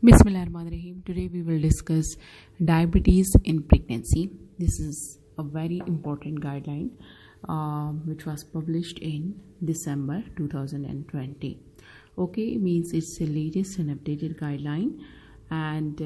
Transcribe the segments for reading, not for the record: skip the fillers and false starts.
Bismillahirrahmanirrahim. Today we will discuss diabetes in pregnancy. This is a very important guideline which was published in December 2020. Okay, means it's the latest and updated guideline, and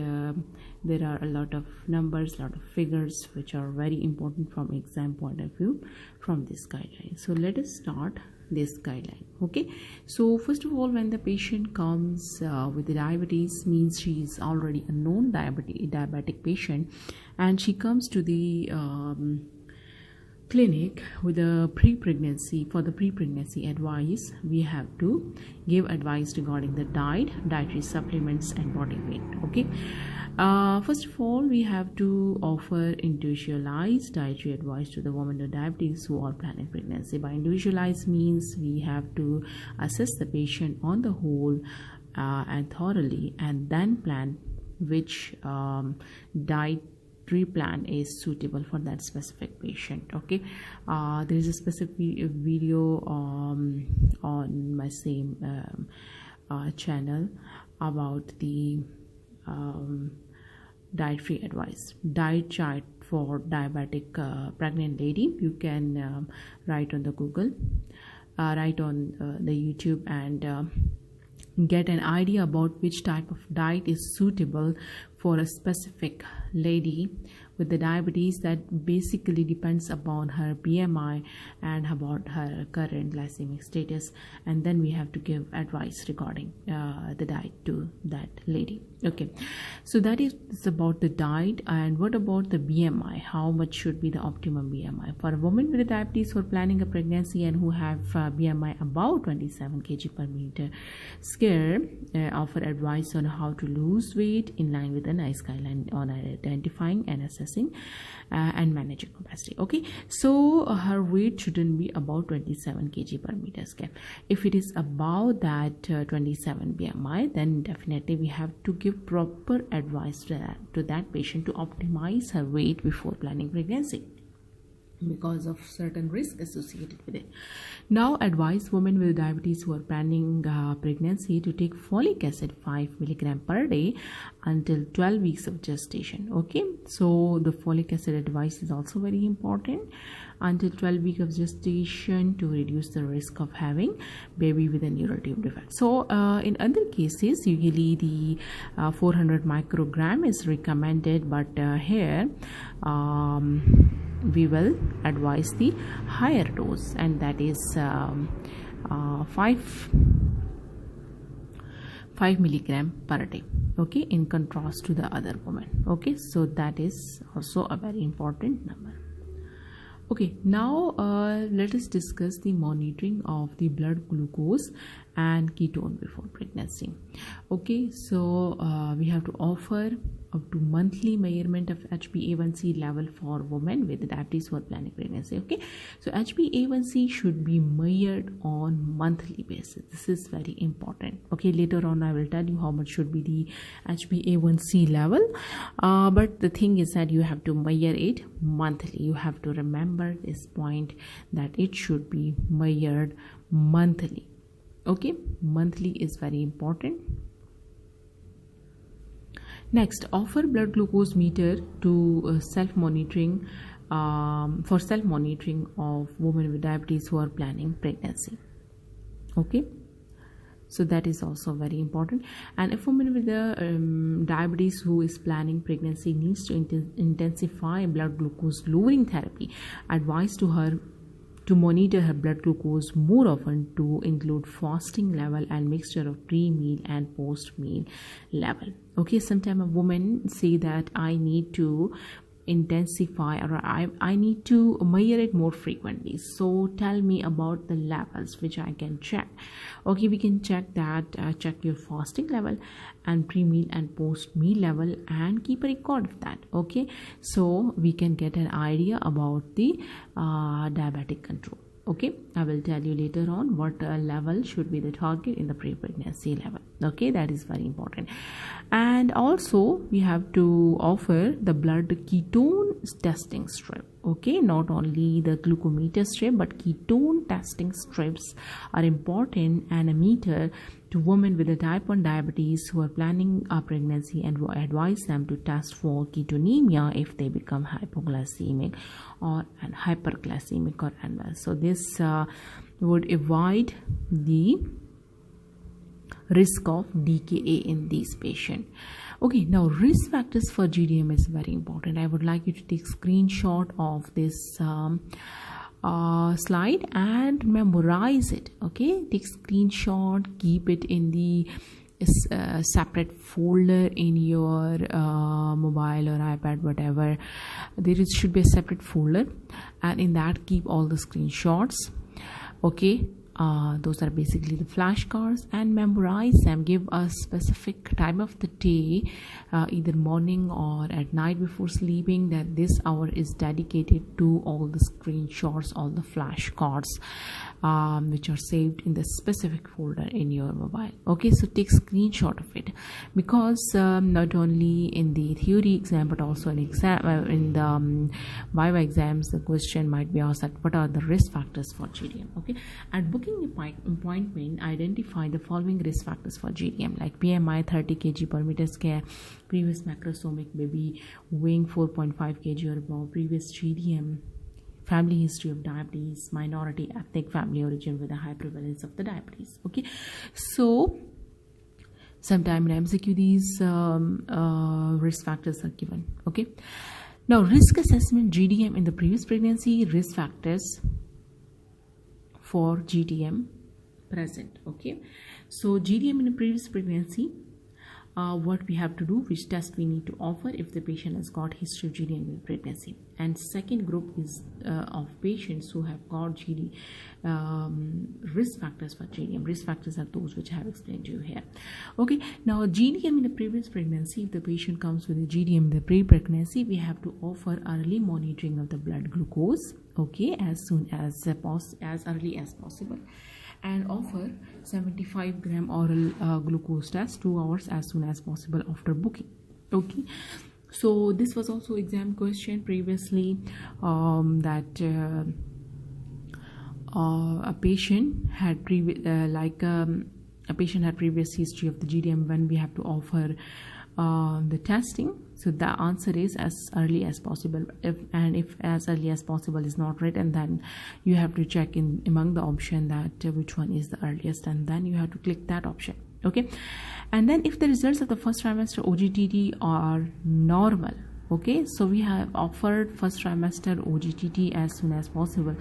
there are a lot of numbers, a lot of figures which are very important from exam point of view from this guideline. So let us start this guideline. Okay, so first of all, when the patient comes with the diabetes, means she is already a known diabetic patient, and she comes to the clinic with a pre-pregnancy. For the pre-pregnancy advice, we have to give advice regarding the dietary supplements and body weight. Okay, first of all, we have to offer individualized dietary advice to the women with diabetes who are planning pregnancy. By individualized means we have to assess the patient on the whole and thoroughly, and then plan which dietary plan is suitable for that specific patient. Okay, there is a specific video on my same channel about the dietary advice, diet chart for diabetic pregnant lady. You can write on the Google, write on the YouTube, and get an idea about which type of diet is suitable for a specific lady with the diabetes. That basically depends upon her BMI and about her current glycemic status, and then we have to give advice regarding the diet to that lady. Okay, so that is about the diet. And what about the BMI? How much should be the optimum BMI for a woman with diabetes who are planning a pregnancy and who have BMI about 27 kg per meter square? Offer advice on how to lose weight in line with the NICE guideline on identifying and assessing and managing obesity. Okay, so her weight shouldn't be about 27 kg per meter square. If it is about that 27 BMI, then definitely we have to give proper advice to that patient to optimize her weight before planning pregnancy, because of certain risk associated with it. Now, advise women with diabetes who are planning pregnancy to take folic acid 5 milligram per day until 12 weeks of gestation. Okay, so the folic acid advice is also very important until 12 weeks of gestation to reduce the risk of having baby with a neural tube defect. So in other cases, usually the 400 microgram is recommended, but here we will advise the higher dose, and that is 5 milligram per day. Okay, in contrast to the other woman. Okay, so that is also a very important number. Okay, now let us discuss the monitoring of the blood glucose and ketone before pregnancy. Okay, so we have to offer up to monthly measurement of HbA1c level for women with diabetes who are planning pregnancy. Okay, so HbA1c should be measured on monthly basis. This is very important. Okay, later on I will tell you how much should be the HbA1c level, but the thing is that you have to measure it monthly. You have to remember this point, that it should be measured monthly. Okay, monthly is very important. Next, offer blood glucose meter to self-monitoring for self-monitoring of women with diabetes who are planning pregnancy. Okay, so that is also very important. And if a woman with the diabetes who is planning pregnancy needs to intensify blood glucose lowering therapy, advice to her to monitor her blood glucose more often, to include fasting level and mixture of pre-meal and post-meal level. Okay, sometimes a woman say that I need to intensify, or I need to measure it more frequently, so tell me about the levels which I can check. Okay, we can check that, check your fasting level and pre-meal and post-meal level and keep a record of that. Okay, so we can get an idea about the diabetic control. Okay, I will tell you later on what level should be the target in the pre-pregnancy level. Okay, that is very important. And also we have to offer the blood ketone testing strip. Okay, not only the glucometer strip but ketone testing strips are important, and a meter to women with a type 1 diabetes who are planning a pregnancy, and will advise them to test for ketonemia if they become hypoglycemic or hyperglycemic or unwell. So this would avoid the risk of DKA in these patients. Okay, now risk factors for GDM is very important. I would like you to take screenshot of this slide and memorize it. Okay, take screenshot, keep it in the separate folder in your mobile or iPad, whatever. There should be a separate folder, and in that keep all the screenshots. Okay, those are basically the flashcards, and memorize them. Give a specific time of the day, either morning or at night before sleeping, that this hour is dedicated to all the screenshots, all the flashcards which are saved in the specific folder in your mobile. Okay, so take screenshot of it, because not only in the theory exam but also in the Viva exams, the question might be asked that what are the risk factors for GDM. Okay, at booking appointment, identify the following risk factors for GDM, like BMI 30 kg per meter square, previous macrosomic baby, weighing 4.5 kg or above, previous GDM, family history of diabetes, minority ethnic family origin with a high prevalence of the diabetes. Okay, so sometime in MCQ these risk factors are given. Okay, now risk assessment GDM in the previous pregnancy, risk factors for GDM present. Okay, so GDM in the previous pregnancy, what we have to do, which test we need to offer if the patient has got history of GDM in pregnancy. And second group is of patients who have got risk factors for GDM. Risk factors are those which I have explained to you here. Okay, now GDM in the previous pregnancy, if the patient comes with a GDM in the pre-pregnancy, we have to offer early monitoring of the blood glucose, okay, as early as possible, and offer 75 gram oral glucose test 2 hours as soon as possible after booking. Okay, so this was also exam question previously, that a patient had previous history of the GDM when we have to offer the testing. So the answer is as early as possible. If as early as possible is not written, then you have to check in among the option that which one is the earliest, and then you have to click that option. Okay, and then if the results of the first trimester OGTT are normal, okay, so we have offered first trimester OGTT as soon as possible,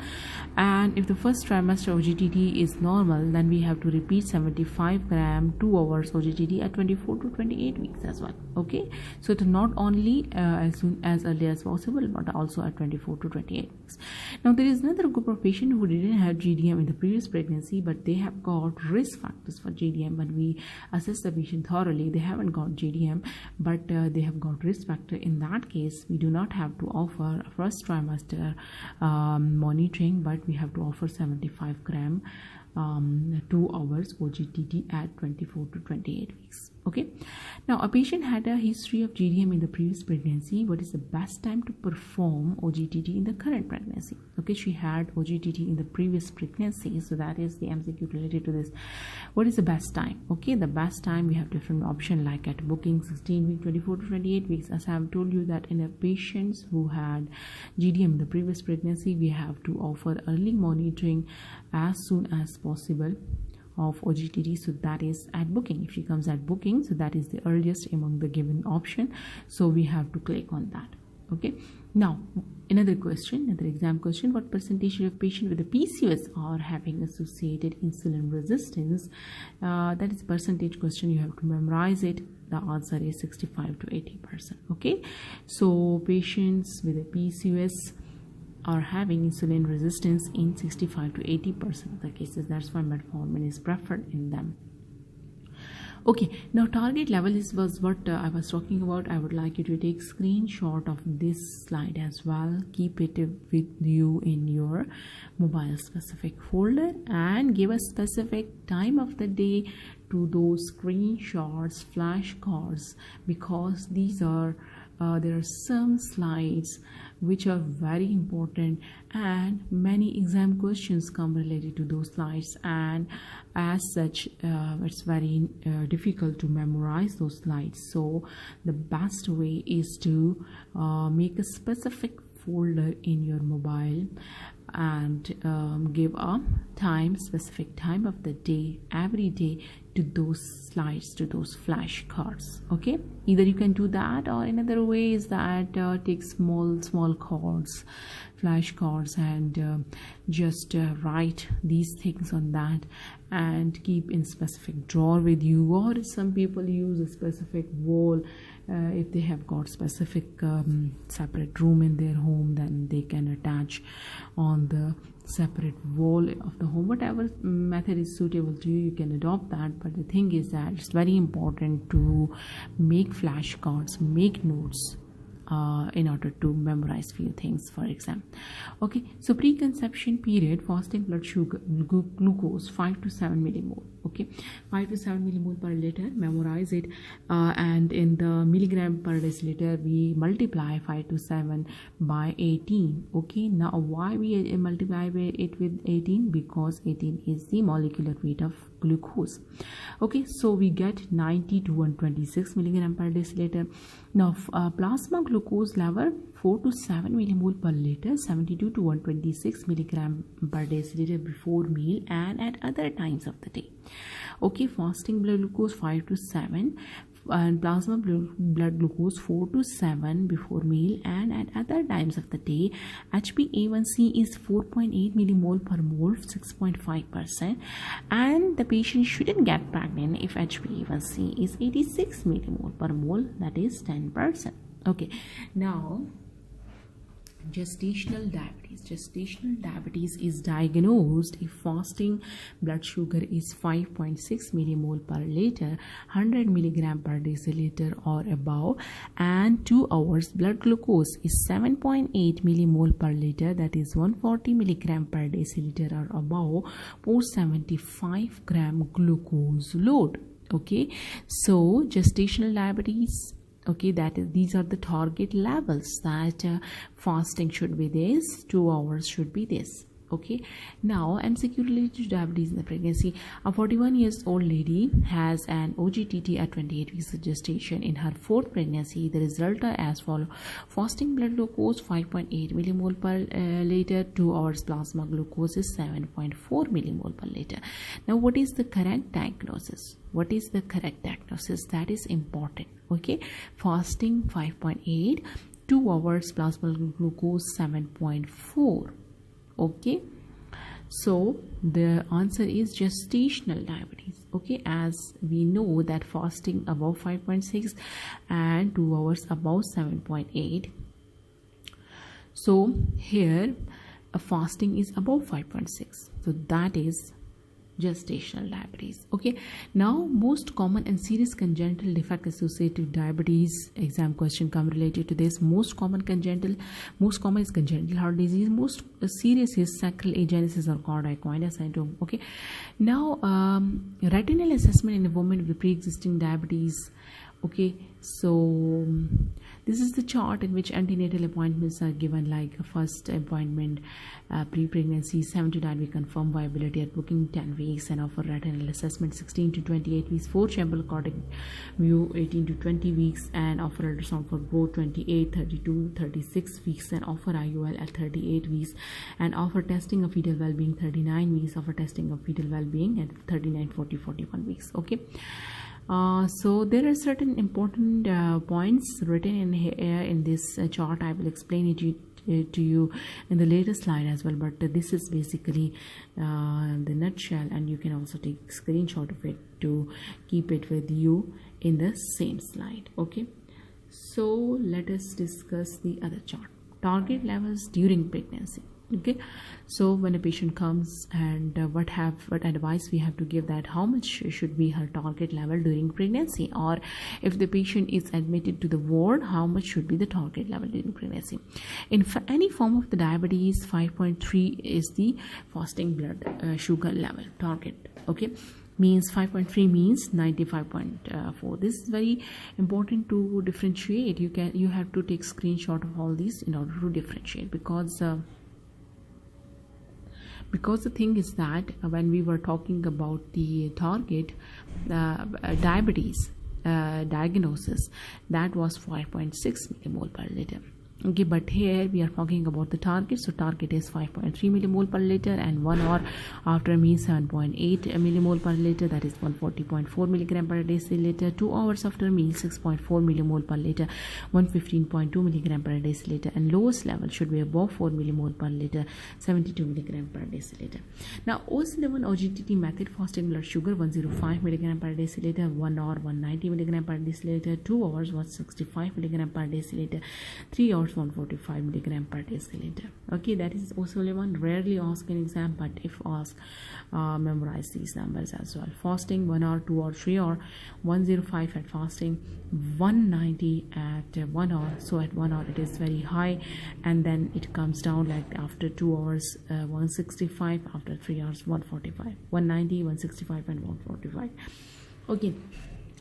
and if the first trimester OGTT is normal, then we have to repeat 75 gram 2 hours OGTT at 24 to 28 weeks as well. Okay, so to not only as early as possible, but also at 24 to 28 weeks. Now there is another group of patients who didn't have GDM in the previous pregnancy, but they have got risk factors for GDM. When we assess the patient thoroughly, they haven't got GDM, but they have got risk factor. In that case, we do not have to offer first trimester monitoring, but we have to offer 75 gram 2 hours OGTT at 24 to 28 weeks. Okay, now a patient had a history of GDM in the previous pregnancy. What is the best time to perform OGTT in the current pregnancy? Okay, she had OGTT in the previous pregnancy, so that is the MCQ related to this. What is the best time? Okay, the best time, we have different option, like at booking 16 week, 24 to 28 weeks. As I have told you that in a patients who had GDM in the previous pregnancy, we have to offer early monitoring as soon as possible of OGTT, so that is at booking. If she comes at booking, so that is the earliest among the given option, so we have to click on that. Okay, now another exam question: what percentage of patients with a PCOS are having associated insulin resistance? That is a percentage question, you have to memorize it. The answer is 65 to 80%. Okay, so patients with a PCOS are having insulin resistance in 65 to 80% of the cases. That's why metformin is preferred in them. Okay, now target level was what I was talking about. I would like you to take screenshot of this slide as well. Keep it with you in your mobile specific folder, and give a specific time of the day to those screenshots, flashcards, because these are there are some slides which are very important, and many exam questions come related to those slides, and as such it's very difficult to memorize those slides. So the best way is to make a specific folder in your mobile and give a specific time of the day every day to those slides, to those flashcards. Okay, either you can do that, or another way is that take small cards, flashcards, and just write these things on that and keep in specific drawer with you. Or some people use a specific wall. If they have got specific separate room in their home, then they can attach on the separate wall of the home. Whatever method is suitable to you, you can adopt that. But the thing is that it's very important to make flashcards, make notes in order to memorize few things for exam. Okay, so preconception period, fasting blood sugar glucose 5 to 7 millimole. Okay, 5 to 7 millimole per liter, memorize it, and in the milligram per deciliter we multiply 5 to 7 by 18. Okay, now why we multiply it with 18? Because 18 is the molecular weight of glucose. Okay, so we get 90 to 126 milligram per deciliter. Now plasma glucose level 4 to 7 millimole per liter, 72 to 126 milligram per deciliter before meal and at other times of the day. Okay, fasting blood glucose 5 to 7 and plasma blood glucose 4 to 7 before meal and at other times of the day. HbA1c is 4.8 millimole per mole, 6.5%, and the patient shouldn't get pregnant if HbA1c is 86 millimole per mole, that is 10%. Okay, now gestational diabetes. Gestational diabetes is diagnosed if fasting blood sugar is 5.6 millimole per liter, 100 milligram per deciliter or above, and 2 hours blood glucose is 7.8 millimole per liter, that is 140 milligram per deciliter or above, 475 gram glucose load. Okay, so gestational diabetes, okay, that is, these are the target levels that fasting should be this, 2 hours should be this. Okay, now MCQ related to diabetes in the pregnancy. A 41 years old lady has an OGTT at 28 weeks of gestation. In her 4th pregnancy, the result are as follows: fasting blood glucose 5.8 millimole per liter, 2 hours plasma glucose is 7.4 millimole per liter. Now what is the correct diagnosis? What is the correct diagnosis? That is important. Okay, fasting 5.8, 2 hours plasma glucose 7.4. Okay, so the answer is gestational diabetes. Okay, as we know that fasting above 5.6 and 2 hours above 7.8. So here a fasting is above 5.6, so that is gestational diabetes. Okay, now most common and serious congenital defect associated with diabetes, exam question come related to this. Most common is congenital heart disease. Most serious is sacral agenesis or cardiac syndrome. Okay, now retinal assessment in a woman with pre-existing diabetes. Okay, so this is the chart in which antenatal appointments are given, like first appointment pre-pregnancy 7 to 9 week confirmed viability at booking 10 weeks and offer retinal assessment 16 to 28 weeks, 4 chamber cardiac view 18 to 20 weeks and offer ultrasound for both 28, 32, 36 weeks and offer IUL at 38 weeks and offer testing of fetal well-being 39 weeks, offer testing of fetal well-being at 39, 40, 41 weeks. Okay, so there are certain important points written in here in this chart. I will explain it to you in the later slide as well, but this is basically the nutshell, and you can also take a screenshot of it to keep it with you in the same slide. Okay, so let us discuss the other chart, target levels during pregnancy. Okay, so when a patient comes and what advice we have to give, that how much should be her target level during pregnancy, or if the patient is admitted to the ward, how much should be the target level during pregnancy. In any form of the diabetes, 5.3 is the fasting blood sugar level target. Okay, means 5.3 means 95.4. This is very important to differentiate. You have to take screenshot of all these in order to differentiate, because the thing is that when we were talking about the target diabetes diagnosis, that was 5.6 millimole per liter. Okay, but here we are talking about the target. So target is 5.3 millimole per liter, and 1 hour after means 7.8 millimole per liter, that is 140.4 milligram per deciliter. 2 hours after meal 6.4 millimole per liter, 115.2 milligram per deciliter, and lowest level should be above 4 millimole per liter, 72 milligram per deciliter. Now OS11 OGTT method, fasting blood sugar 105 milligram per deciliter, 1 hour 190 milligram per deciliter, 2 hours 165 milligram per deciliter, 3 hours 145 milligram per deciliter. Okay, that is OS11. Rarely asked in exam, but if asked, memorize these numbers as well. Fasting 1 hour, 2 hour, 3 hour, 105 at fasting, 190 at 1 hour. So at 1 hour it is very high, and then it comes down like after 2 hours 165, after 3 hours 145, 190, 165 and 145. Okay,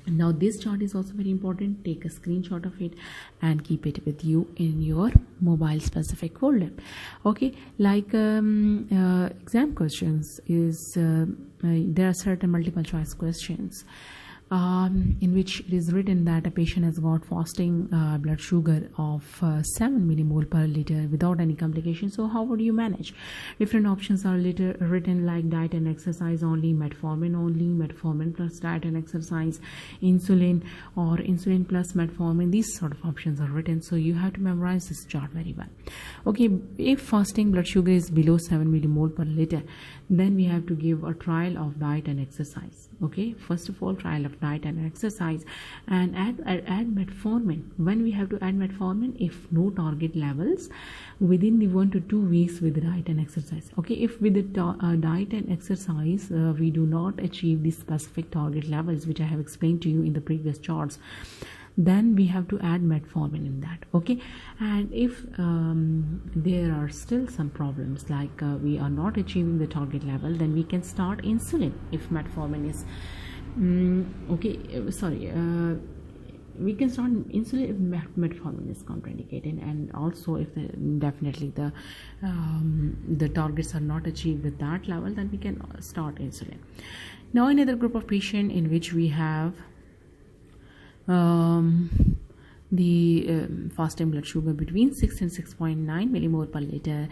now this chart is also very important. Take a screenshot of it and keep it with you in your mobile specific folder. Okay, like exam questions is there are certain multiple choice questions in which it is written that a patient has got fasting blood sugar of 7 millimole per liter without any complications. So how would you manage? Different options are written like diet and exercise only, metformin only, metformin plus diet and exercise, insulin, or insulin plus metformin. These sort of options are written, so you have to memorize this chart very well. Okay, if fasting blood sugar is below 7 millimole per liter, then we have to give a trial of diet and exercise. Okay, first of all, trial of diet and exercise, and add metformin. When we have to add metformin, if no target levels within the 1 to 2 weeks with diet and exercise. Okay, if with the diet and exercise we do not achieve the specific target levels which I have explained to you in the previous charts, then we have to add metformin in that. Okay, and if there are still some problems like we are not achieving the target level, then we can start insulin if metformin is we can start insulin if metformin is contraindicated, and also if definitely the targets are not achieved with that level, then we can start insulin. Now another group of patient in which we have the fasting blood sugar between 6 and 6.9 millimole per liter,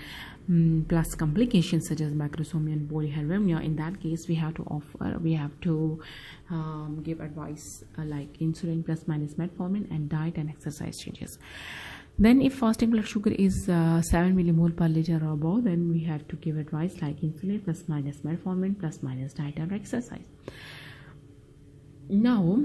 plus complications such as macrosomia and polycythemia. In that case, we have to give advice like insulin plus minus metformin and diet and exercise changes. Then if fasting blood sugar is 7 millimole per liter or above, then we have to give advice like insulin plus minus metformin plus minus diet and exercise. Now,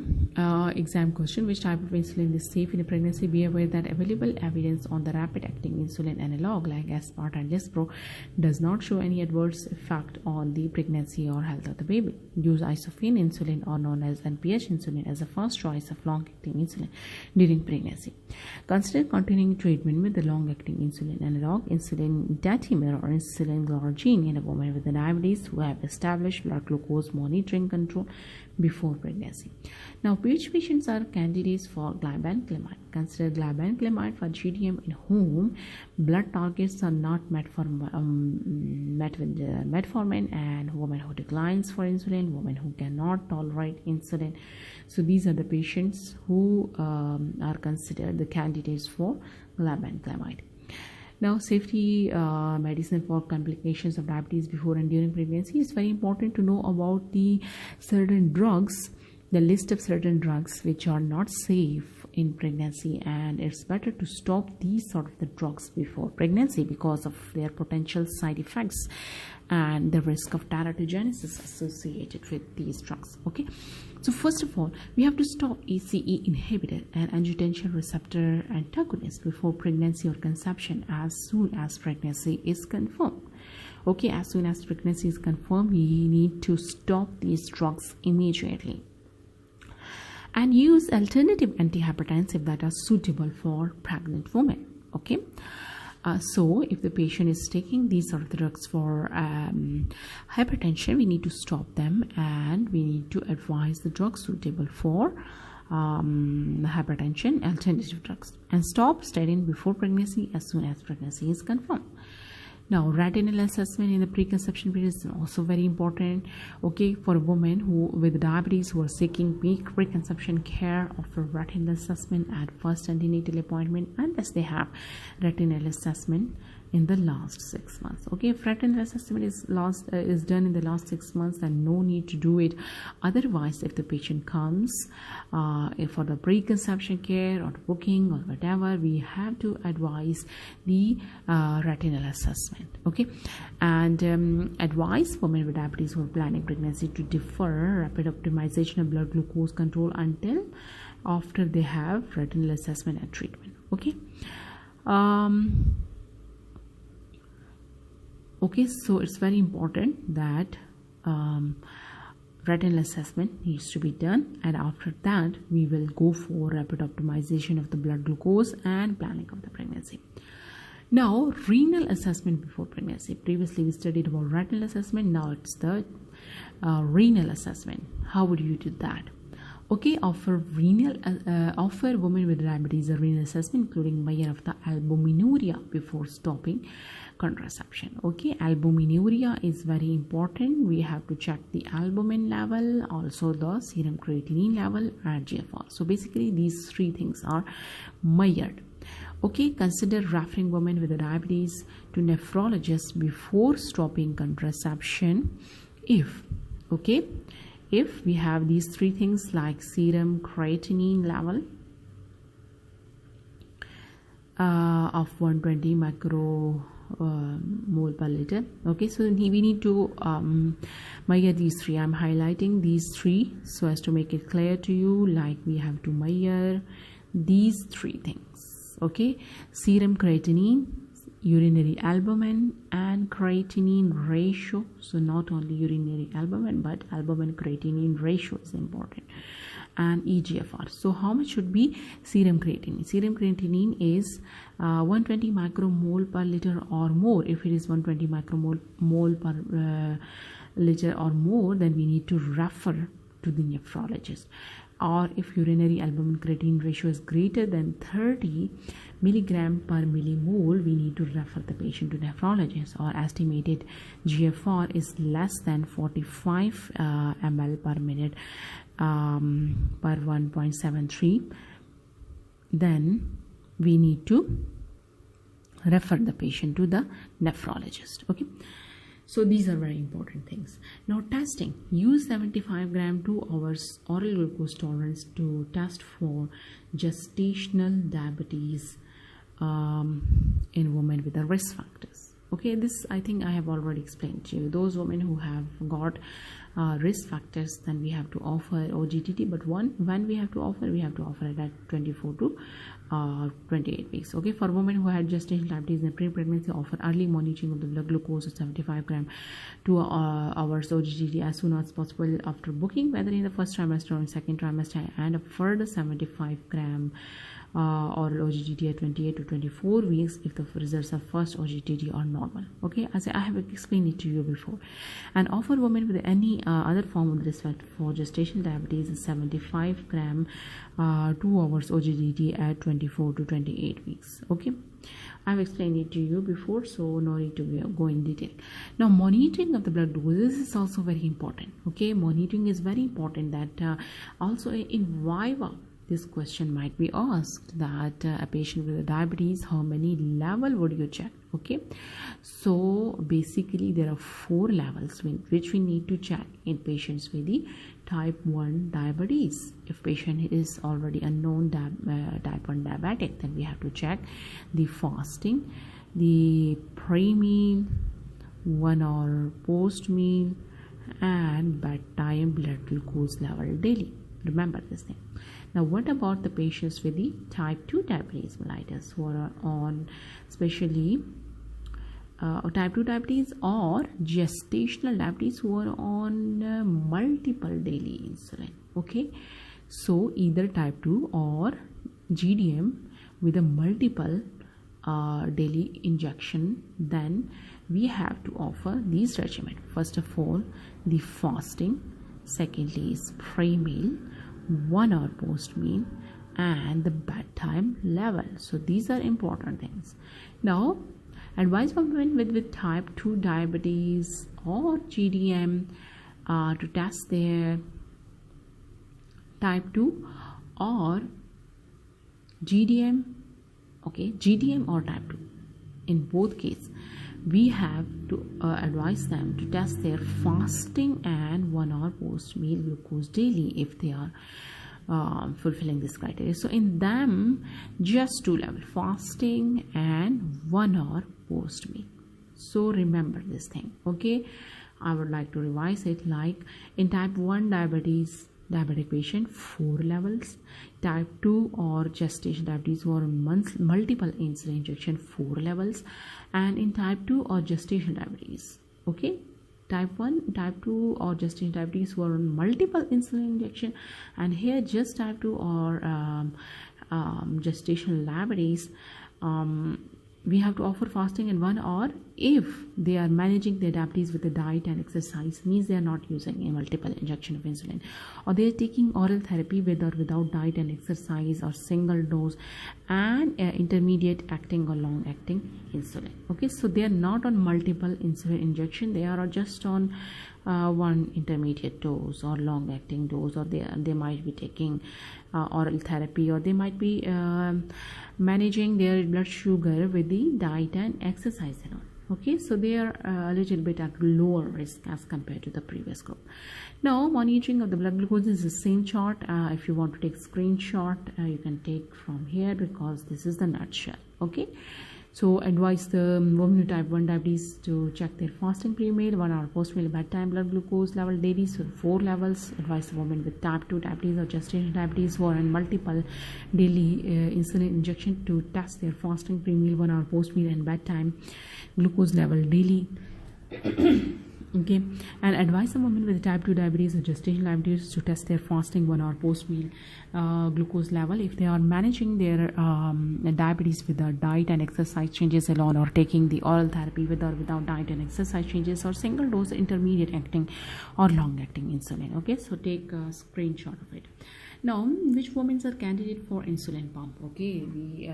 exam question: which type of insulin is safe in a pregnancy? Be aware that available evidence on the rapid-acting insulin analog like Aspart and Lispro does not show any adverse effect on the pregnancy or health of the baby. Use isophene insulin, or known as NPH insulin, as a first choice of long-acting insulin during pregnancy. Consider continuing treatment with the long-acting insulin analog, insulin datimir or insulin glargine, in a woman with diabetes who have established blood glucose monitoring control before pregnancy. Now, which patients are candidates for glibenclamide? Consider glibenclamide for GDM in whom blood targets are not met with metformin, and women who declines for insulin, women who cannot tolerate insulin. So these are the patients who are considered the candidates for glibenclamide. Now, safety medicine for complications of diabetes before and during pregnancy. It's very important to know about the certain drugs, the list of certain drugs which are not safe in pregnancy, and it's better to stop these sort of the drugs before pregnancy because of their potential side effects and the risk of teratogenesis associated with these drugs. Okay, so first of all, we have to stop ACE inhibitor and angiotensin receptor antagonist before pregnancy or conception as soon as pregnancy is confirmed. Okay, as soon as pregnancy is confirmed, we need to stop these drugs immediately and use alternative antihypertensive that are suitable for pregnant women. Okay, So if the patient is taking these sort of drugs for hypertension, we need to stop them, and we need to advise the drugs suitable for hypertension, alternative drugs, and stop statin before pregnancy as soon as pregnancy is confirmed. Now, retinal assessment in the preconception period is also very important. Okay, for women with diabetes who are seeking preconception care, offer retinal assessment at first antenatal appointment unless they have retinal assessment in the last 6 months. Okay, if retinal assessment is done in the last 6 months, then no need to do it. Otherwise, if the patient comes for the preconception care or booking or whatever, we have to advise the retinal assessment. Okay, and advise women with diabetes who are planning pregnancy to defer rapid optimization of blood glucose control until after they have retinal assessment and treatment. Okay. Okay, so it's very important that retinal assessment needs to be done, and after that we will go for rapid optimization of the blood glucose and planning of the pregnancy. Now, renal assessment before pregnancy. Previously we studied about retinal assessment, now it's the renal assessment. How would you do that? Okay, offer women with diabetes a renal assessment including measure of the albuminuria before stopping contraception. Okay, albuminuria is very important. We have to check the albumin level, also the serum creatinine level and GFR. So basically these three things are measured. Okay, consider referring women with diabetes to nephrologist before stopping contraception if we have these three things like serum creatinine level of 120 micromole per liter. Okay, so we need to measure these three. I'm highlighting these three so as to make it clear to you, like we have to measure these three things. Okay, serum creatinine, urinary albumin and creatinine ratio. So not only urinary albumin but albumin creatinine ratio is important, and eGFR. So how much should be serum creatinine? Serum creatinine is 120 micromole per liter or more. If it is 120 micromole per liter or more, then we need to refer to the nephrologist. Or if urinary albumin creatinine ratio is greater than 30 milligram per millimole, we need to refer the patient to nephrologist. Or estimated GFR is less than 45 ml per minute per 1.73, then we need to refer the patient to the nephrologist. Okay, so these are very important things. Now, testing. Use 75 gram 2 hours oral glucose tolerance to test for gestational diabetes in women with the risk factors. Okay, this I think I have already explained to you. Those women who have got risk factors, then we have to offer OGTT, but when we have to offer it at 24 to 28 weeks. Okay, for women who had gestational diabetes in pre-pregnancy, offer early monitoring of the blood glucose of 75 gram 2 hours OGTT as soon as possible after booking, whether in the first trimester or in second trimester, and a further 75 gram or OGTT at 28 to 24 weeks if the results of first OGTT are normal. Okay, as I have explained it to you before. And offer women with any other form of risk factor for gestational diabetes is 75 gram 2 hours OGTT at 24 to 28 weeks. Okay, I've explained it to you before, so no need to go in detail. Now, monitoring of the blood glucose, this is also very important. Okay, monitoring is very important. That also in Viva, this question might be asked, that a patient with diabetes, how many level would you check? Okay, so basically there are 4 levels which we need to check in patients with the type 1 diabetes. If patient is already a known type 1 diabetic, then we have to check the fasting, the pre-meal, 1 hour post-meal, and bedtime blood glucose level daily. Remember this thing. Now, what about the patients with the type 2 diabetes mellitus who are on especially type 2 diabetes or gestational diabetes who are on multiple daily insulin? Okay, so either type 2 or GDM with a multiple daily injection, then we have to offer these regimen. First of all, the fasting, secondly is pre-meal, 1 hour post-meal, and the bedtime level. So these are important things. Now, advise for women with type 2 diabetes or GDM to test their type 2 or GDM, okay, GDM or type 2. In both cases, we have to advise them to test their fasting and 1 hour post meal glucose daily if they are fulfilling this criteria. So in them, just 2 levels, fasting and 1 hour post meal. So remember this thing, okay? I would like to revise it, like in type 1 diabetic patient, 4 levels, type 2 or gestation diabetes who are on multiple insulin injection, 4 levels, and in type 2 or gestation diabetes, okay, type 1, type 2 or gestation diabetes who are on multiple insulin injection, and here just type 2 or gestational diabetes, we have to offer fasting in 1 hour if they are managing their diabetes with a diet and exercise, means they are not using a multiple injection of insulin, or they are taking oral therapy with or without diet and exercise, or single dose and intermediate acting or long acting insulin. Okay, so they are not on multiple insulin injection, they are just on one intermediate dose or long acting dose, or they might be taking oral therapy, or they might be managing their blood sugar with the diet and exercise and all. Okay, so they are a little bit at lower risk as compared to the previous group. Now, monitoring of the blood glucose is the same chart. If you want to take screenshot, you can take from here, because this is the nutshell. Okay, so advise the women with type 1 diabetes to check their fasting pre-meal, 1 hour post-meal bedtime blood glucose level daily, so 4 levels. Advise the women with type 2 diabetes or gestational diabetes who are on multiple daily insulin injection to test their fasting pre-meal, 1 hour post-meal and bedtime glucose level daily. Okay, and advise the women with type 2 diabetes or gestational diabetes to test their fasting 1 hour post-meal glucose level if they are managing their diabetes with the diet and exercise changes alone, or taking the oral therapy with or without diet and exercise changes, or single dose intermediate acting or long acting insulin. Okay, so take a screenshot of it. Now, which women are candidate for insulin pump? Okay, we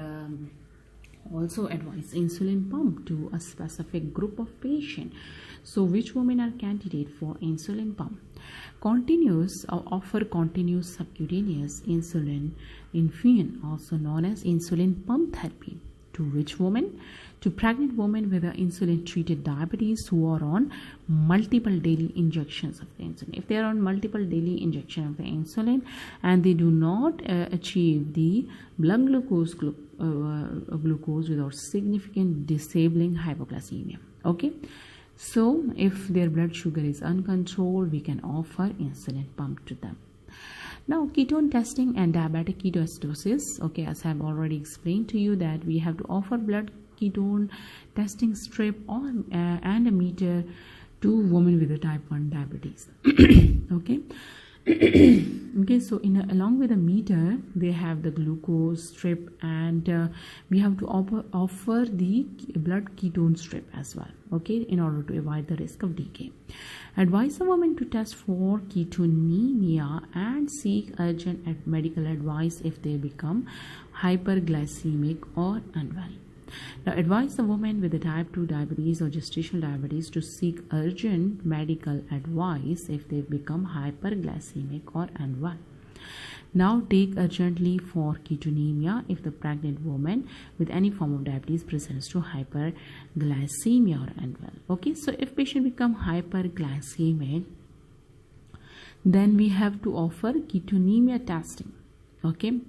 also advise insulin pump to a specific group of patients. So which women are candidate for insulin pump? Continuous or offer continuous subcutaneous insulin infusion, also known as insulin pump therapy. To which women? To pregnant women with insulin treated diabetes who are on multiple daily injections of the insulin. If they are on multiple daily injection of the insulin and they do not achieve the blood glucose without significant disabling hypoglycemia. Okay, so if their blood sugar is uncontrolled, we can offer insulin pump to them. Now, ketone testing and diabetic ketoacidosis. Okay, as I have already explained to you that we have to offer blood ketone testing strip and a meter to women with a type 1 diabetes. Okay. Okay, so along with a meter, they have the glucose strip, and we have to offer the blood ketone strip as well. Okay, in order to avoid the risk of decay. Advise a woman to test for ketonemia and seek urgent medical advice if they become hyperglycemic or unwell. Now, advise the woman with the type 2 diabetes or gestational diabetes to seek urgent medical advice if they become hyperglycemic or unwell. Now, take urgently for ketonemia if the pregnant woman with any form of diabetes presents to hyperglycemia or unwell. Okay, so if patient become hyperglycemic, then we have to offer ketonemia testing. Okay,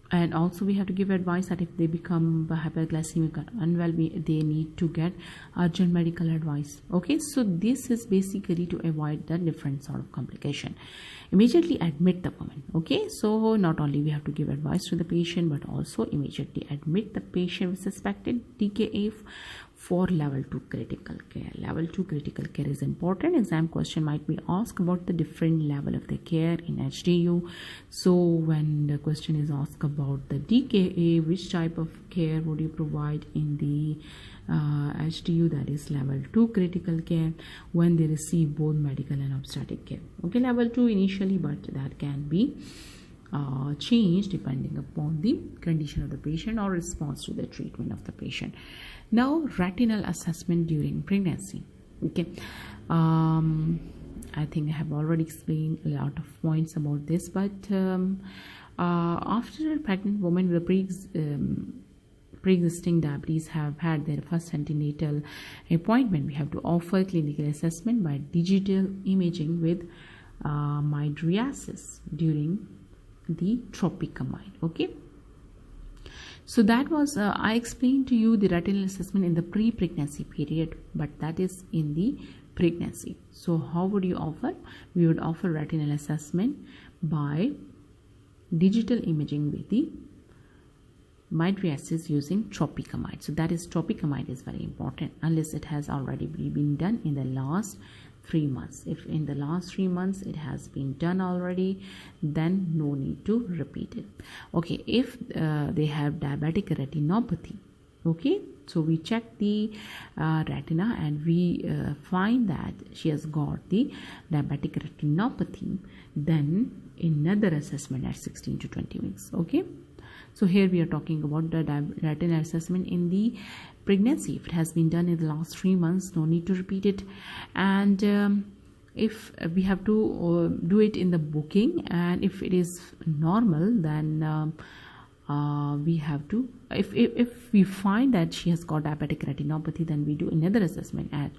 and also we have to give advice that if they become hyperglycemic or unwell, they need to get urgent medical advice. Okay, so this is basically to avoid the different sort of complication. Immediately admit the woman. Okay, so not only we have to give advice to the patient, but also immediately admit the patient with suspected DKA for level 2 critical care. Level 2 critical care is important. Exam question might be asked about the different level of the care in HDU. So when the question is asked about the DKA, which type of care would you provide in the HDU, that is level 2 critical care, when they receive both medical and obstetric care. Okay, level 2 initially, but that can be changed depending upon the condition of the patient or response to the treatment of the patient. Now, retinal assessment during pregnancy. Okay, I think I have already explained a lot of points about this, but after a pregnant woman with pre-existing diabetes have had their first antenatal appointment, we have to offer clinical assessment by digital imaging with mydriasis during the tropicamide. Okay, so that was I explained to you the retinal assessment in the pre-pregnancy period, but that is in the pregnancy. So how would you offer? We would offer retinal assessment by digital imaging with the mydriasis using tropicamide. So that is, tropicamide is very important unless it has already been done in the last 3 months. If in the last 3 months it has been done already, then no need to repeat it. Okay, if they have diabetic retinopathy, okay, so we check the retina and we find that she has got the diabetic retinopathy, then another assessment at 16 to 20 weeks. Okay, so here we are talking about the retinal assessment in the pregnancy. If it has been done in the last 3 months, no need to repeat it. And if we have to do it in the booking, and if it is normal, then we have to, if we find that she has got diabetic retinopathy, then we do another assessment at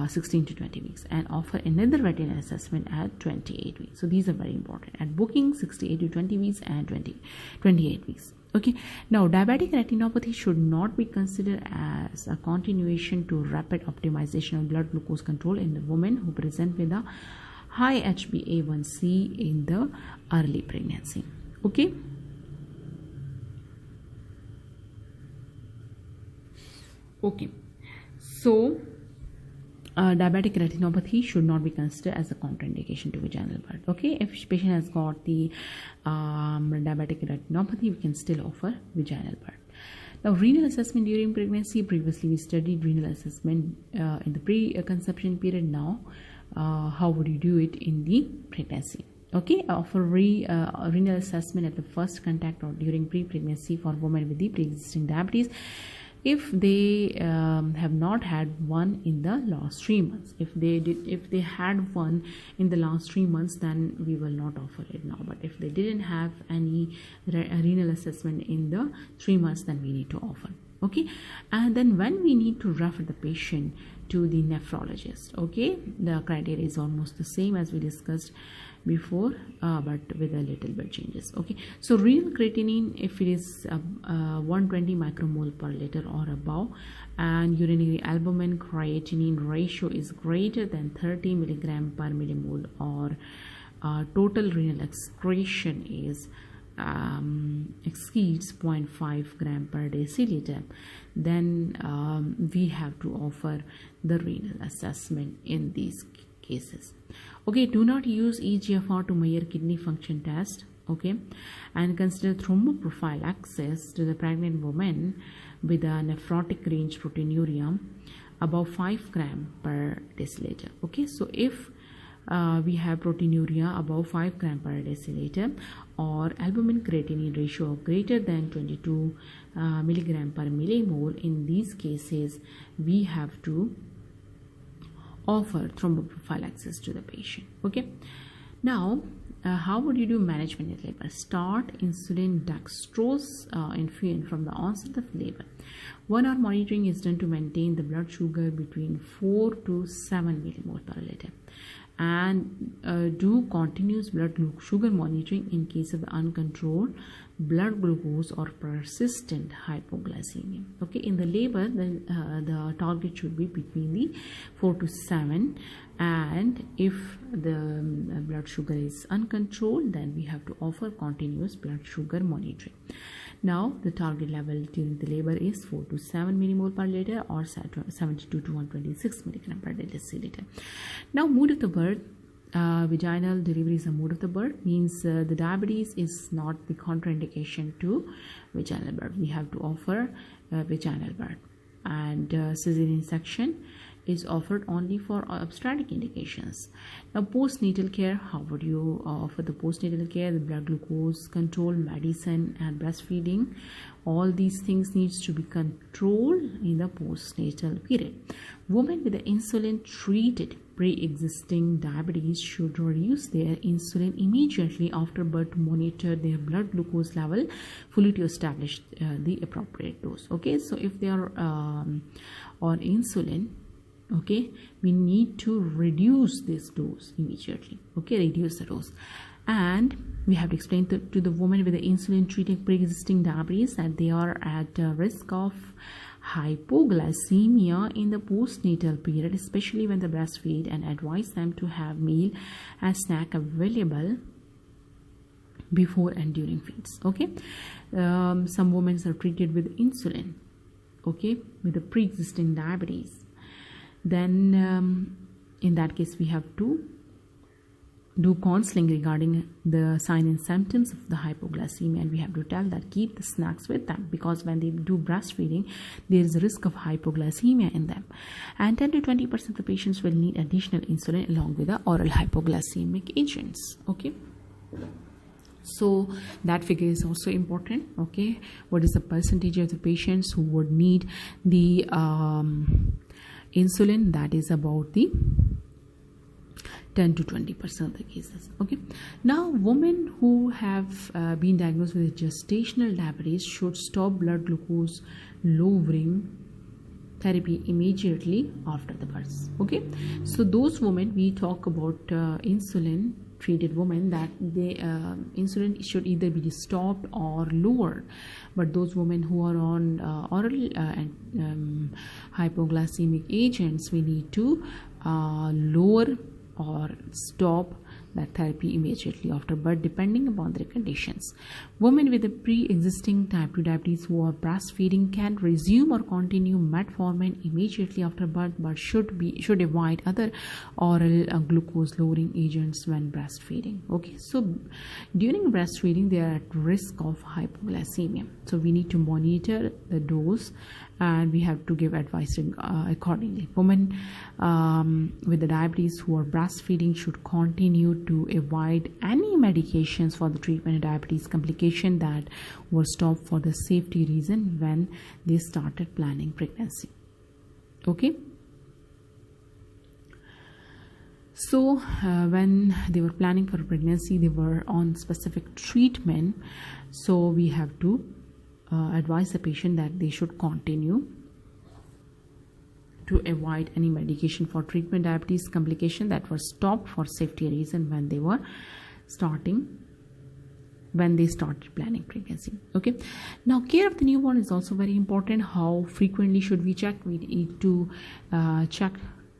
16 to 20 weeks and offer another retinal assessment at 28 weeks. So these are very important at booking, 68 to 20 weeks and 28 weeks. Okay, now diabetic retinopathy should not be considered as a continuation to rapid optimization of blood glucose control in the women who present with a high HbA1c in the early pregnancy. Okay, okay, so diabetic retinopathy should not be considered as a contraindication to vaginal birth. Okay, if patient has got the diabetic retinopathy, we can still offer vaginal birth. Now, renal assessment during pregnancy. Previously we studied renal assessment in the pre-conception period. Now how would you do it in the pregnancy? Okay, offer renal assessment at the first contact or during pre-pregnancy for women with the pre-existing diabetes if they have not had one in the last 3 months. If they had one in the last 3 months, then we will not offer it now. But if they didn't have any renal assessment in the 3 months, then we need to offer. Okay, and then when we need to refer the patient to the nephrologist. Okay, the criteria is almost the same as we discussed before, but with a little bit changes. Okay, so renal creatinine, if it is 120 micromole per liter or above, and urinary albumin creatinine ratio is greater than 30 milligram per millimole, or total renal excretion is exceeds 0.5 gram per deciliter, then we have to offer the renal assessment in these cases. Okay, do not use EGFR to measure kidney function test. Okay, and consider thromboprophylaxis to the pregnant woman with a nephrotic range proteinuria above 5 gram per deciliter. Okay, so if we have proteinuria above 5 gram per deciliter or albumin creatinine ratio of greater than 22 milligram per millimole, in these cases we have to offer thromboprophylaxis to the patient. Okay, now how would you do management in labor? Start insulin dextrose infusion from the onset of labor. 1 hour monitoring is done to maintain the blood sugar between 4 to 7 millimole per liter, and do continuous blood sugar monitoring in case of uncontrolled blood glucose or persistent hypoglycemia. Okay, in the labor, the target should be between the 4 to 7, And if the blood sugar is uncontrolled, then we have to offer continuous blood sugar monitoring. Now the target level during the labor is 4 to 7 millimole per liter or 72 to 126 milligram per deciliter. Now mode of the birth. Vaginal delivery is a mode of the birth, means the diabetes is not the contraindication to vaginal birth. We have to offer vaginal birth, and cesarean section is offered only for obstetric indications. Now postnatal care, how would you offer the postnatal care? The blood glucose control, medicine, and breastfeeding, all these things needs to be controlled in the postnatal period. Women with the insulin treated pre-existing diabetes should reduce their insulin immediately after birth to monitor their blood glucose level fully to establish the appropriate dose. Okay, so if they are on insulin, okay, we need to reduce this dose immediately. Okay, reduce the dose. And we have to explain to the woman with the insulin treating pre-existing diabetes that they are at risk of hypoglycemia in the postnatal period, especially when they breastfeed, and advise them to have meal and snack available before and during feeds. Okay, some women are treated with insulin, okay, with the pre-existing diabetes. Then in that case we have to do counseling regarding the signs and symptoms of the hypoglycemia, and we have to tell that keep the snacks with them, because when they do breastfeeding there is a risk of hypoglycemia in them, and 10 to 20% of the patients will need additional insulin along with the oral hypoglycemic agents. Okay, so that figure is also important. Okay, what is the percentage of the patients who would need the insulin? That is about the 10 to 20% of the cases. Okay, now women who have been diagnosed with gestational diabetes should stop blood glucose lowering therapy immediately after the birth. Okay, so those women, we talk about insulin treated women, that they insulin should either be stopped or lowered, but those women who are on oral hypoglycemic agents, we need to lower or stop that therapy immediately after birth, depending upon their conditions. Women with a pre-existing type 2 diabetes who are breastfeeding can resume or continue metformin immediately after birth, but should avoid other oral glucose lowering agents when breastfeeding. Okay, so during breastfeeding they are at risk of hypoglycemia, so we need to monitor the dose and we have to give advice accordingly. Women with the diabetes who are breastfeeding should continue to avoid any medications for the treatment of diabetes complication that were stopped for the safety reason when they started planning pregnancy. Okay, so when they were planning for pregnancy, they were on specific treatment, so we have to advise the patient that they should continue to avoid any medication for treatment diabetes complication that were stopped for safety reason when they started planning pregnancy. Okay, now care of the newborn is also very important. How frequently should we check? We need to check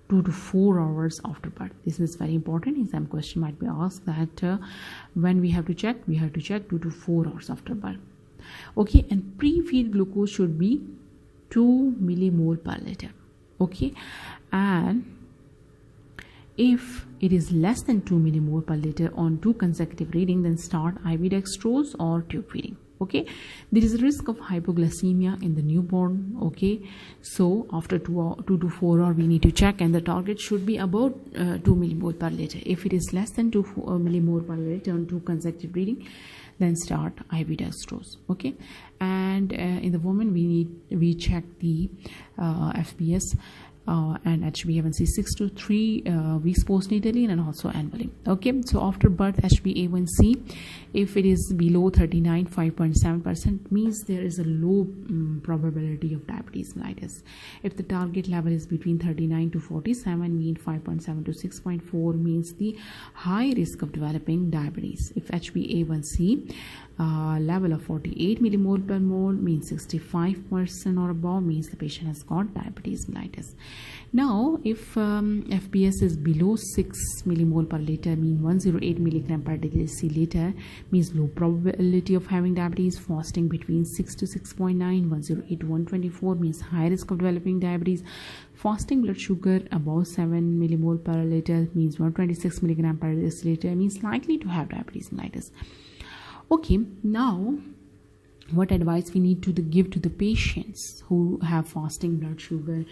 2 to 4 hours after birth. This is very important. Exam question might be asked that when we have to check 2 to 4 hours after birth. Okay, and pre-feed glucose should be 2 millimole per liter. Okay, and if it is less than 2 millimole per liter on 2 consecutive readings, then start IV dextrose or tube feeding. Okay, there is a risk of hypoglycemia in the newborn. Okay, so after 2 to 4 hours we need to check, and the target should be about 2 millimole per liter. If it is less than 2 millimole per liter on 2 consecutive readings, then start IV dextrose. Okay, and in the woman we check the FBS and HbA1c 6 to 3 weeks postnatally and also annually. Okay, so after birth HbA1c, if it is below 39, 5.7% means there is a low probability of diabetes mellitus. If the target level is between 39 to 47, mean 5.7 to 6.4 means the high risk of developing diabetes. If HbA1c level of 48 millimole per mole means 65% or above means the patient has got diabetes mellitus. Now if FBS is below 6 millimole per liter means 108 milligram per deciliter means low probability of having diabetes. Fasting between 6 to 6.9, 108 to 124 means high risk of developing diabetes. Fasting blood sugar above 7 millimole per liter means 126 milligram per deciliter means likely to have diabetes mellitus. Okay, now what advice we need to give to the patients who have fasting blood sugar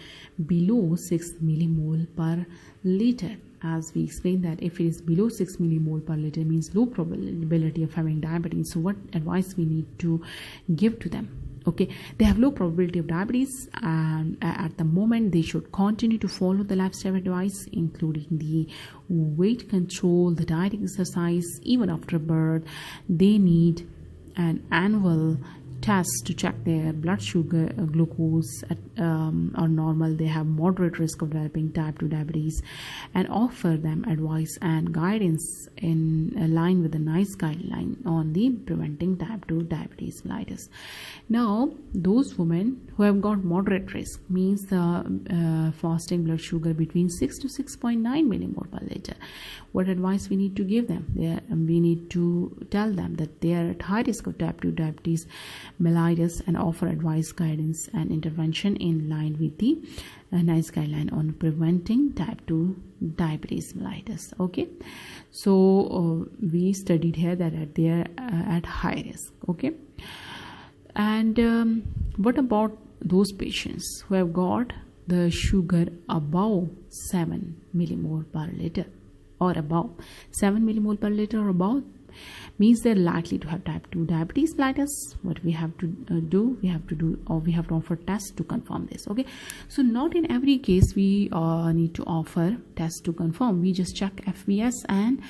below 6 millimole per liter? As we explained that if it is below 6 millimole per liter means low probability of having diabetes. So what advice we need to give to them? Okay, they have low probability of diabetes, and at the moment they should continue to follow the lifestyle advice, including the weight control, the diet, exercise. Even after birth, they need an annual test to check their blood sugar, glucose are normal. They have moderate risk of developing type 2 diabetes, and offer them advice and guidance in line with the NICE guideline on the preventing type 2 diabetes mellitus. Now those women who have got moderate risk means the fasting blood sugar between 6 to 6.9 millimole per liter. What advice we need to give them? We need to tell them that they are at high risk of type 2 diabetes mellitus and offer advice, guidance and intervention in line with the NICE guideline on preventing type 2 diabetes mellitus. Okay, so we studied here that they are at high risk. Okay, and what about those patients who have got the sugar above 7 millimole per liter or above 7 millimole per liter or above? Means they're likely to have type 2 diabetes mellitus. What we have to do, we have to offer tests to confirm this. Okay, so not in every case we need to offer tests to confirm. We just check FBS, and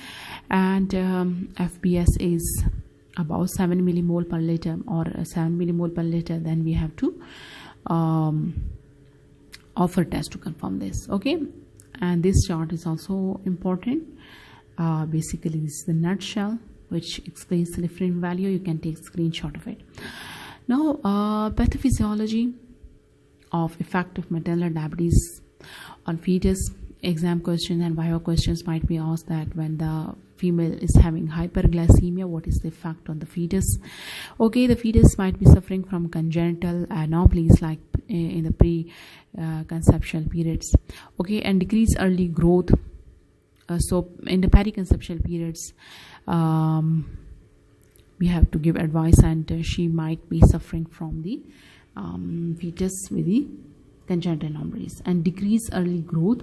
FBS is about 7 millimole per liter or 7 millimole per liter, then we have to offer tests to confirm this. Okay, and this chart is also important. Basically this is the nutshell which explains the different value. You can take a screenshot of it. Now pathophysiology of effect of maternal diabetes on fetus. Exam questions and viva questions might be asked that when the female is having hyperglycemia, what is the effect on the fetus? Okay, the fetus might be suffering from congenital anomalies like in the pre-conceptual periods. Okay, and decreased early growth. So in the periconceptual periods, we have to give advice, and she might be suffering from the fetus with the congenital anomalies, and decreased early growth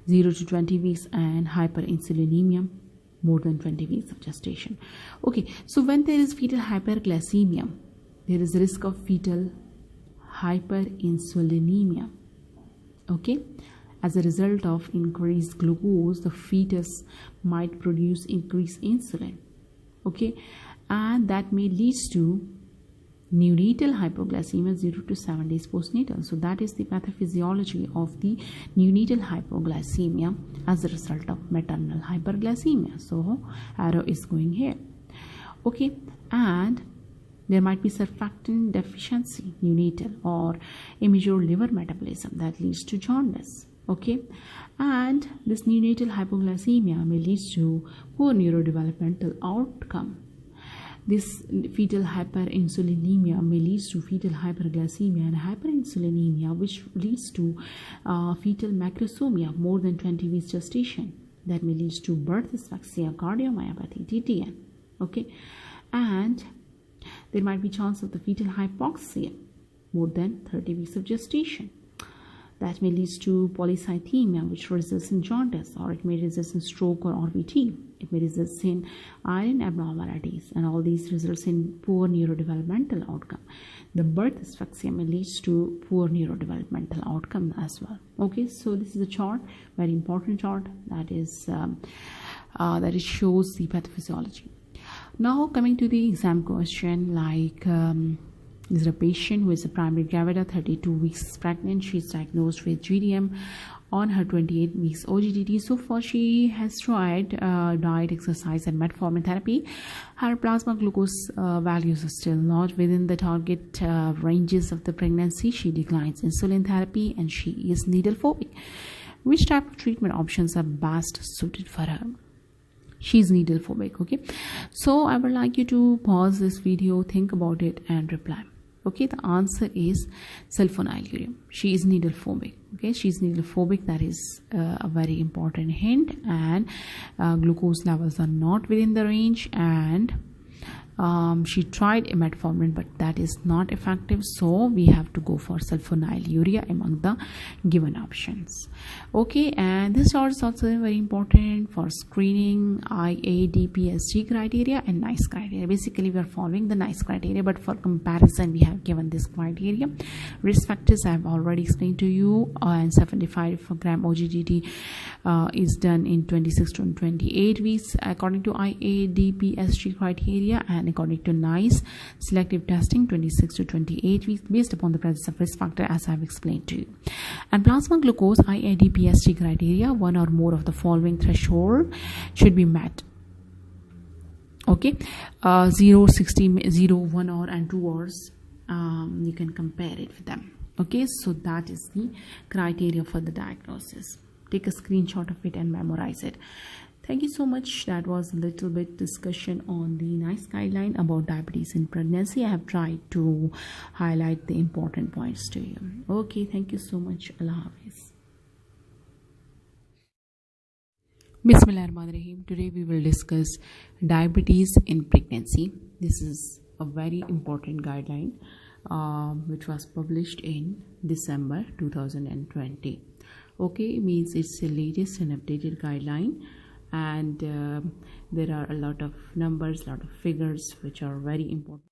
0 to 20 weeks, and hyperinsulinemia more than 20 weeks of gestation. Okay, so when there is fetal hyperglycemia, there is risk of fetal hyperinsulinemia. Okay, as a result of increased glucose, the fetus might produce increased insulin. Okay, and that may lead to neonatal hypoglycemia 0 to 7 days postnatal. So that is the pathophysiology of the neonatal hypoglycemia as a result of maternal hyperglycemia. So arrow is going here. Okay, and there might be surfactant deficiency neonatal or immature liver metabolism that leads to jaundice. Okay, and this neonatal hypoglycemia may lead to poor neurodevelopmental outcome. This fetal hyperinsulinemia may lead to fetal hyperglycemia and hyperinsulinemia, which leads to fetal macrosomia more than 20 weeks gestation. That may lead to birth asphyxia, cardiomyopathy, TTN. Okay, and there might be chance of the fetal hypoxia more than 30 weeks of gestation. That may lead to polycythemia, which results in jaundice, or it may result in stroke or RVT. It may result in iron abnormalities, and all these results in poor neurodevelopmental outcome. The birth asphyxia may lead to poor neurodevelopmental outcome as well. Okay, so this is a chart, very important chart, that is that it shows the pathophysiology. Now coming to the exam question, like is a patient who is a primary gravida, 32 weeks pregnant. She is diagnosed with GDM on her 28 weeks OGTT. So far she has tried diet, exercise and metformin therapy. Her plasma glucose values are still not within the target ranges of the pregnancy. She declines insulin therapy and she is needle phobic. Which type of treatment options are best suited for her? She's needle phobic. Okay, so I would like you to pause this video, think about it and reply. Okay, the answer is sulfonylurea. She is needle phobic. Okay, she's needle phobic. That is a very important hint. And glucose levels are not within the range, and she tried metformin, but that is not effective, so we have to go for sulfonylurea among the given options. Okay, and this chart is also very important for screening IADPSG criteria and NICE criteria. Basically we are following the NICE criteria, but for comparison we have given this criteria. Risk factors I have already explained to you, and 75 gram OGTT is done in 26 to 28 weeks according to IADPSG criteria, and according to NICE selective testing 26 to 28 weeks based upon the presence of risk factor, as I have explained to you. And plasma glucose IADPSG criteria, one or more of the following threshold should be met. Okay, 0, 60, 0, 1 hour and 2 hours, you can compare it with them. Okay, so that is the criteria for the diagnosis. Take a screenshot of it and memorize it. Thank you so much. That was a little bit discussion on the NICE guideline about diabetes in pregnancy. I have tried to highlight the important points to you. Okay, thank you so much. Allah Hafiz. Bismillahirrahmanirrahim. Today we will discuss diabetes in pregnancy. This is a very important guideline which was published in December 2020. Okay, means it's the latest and updated guideline, and there are a lot of numbers, a lot of figures which are very important.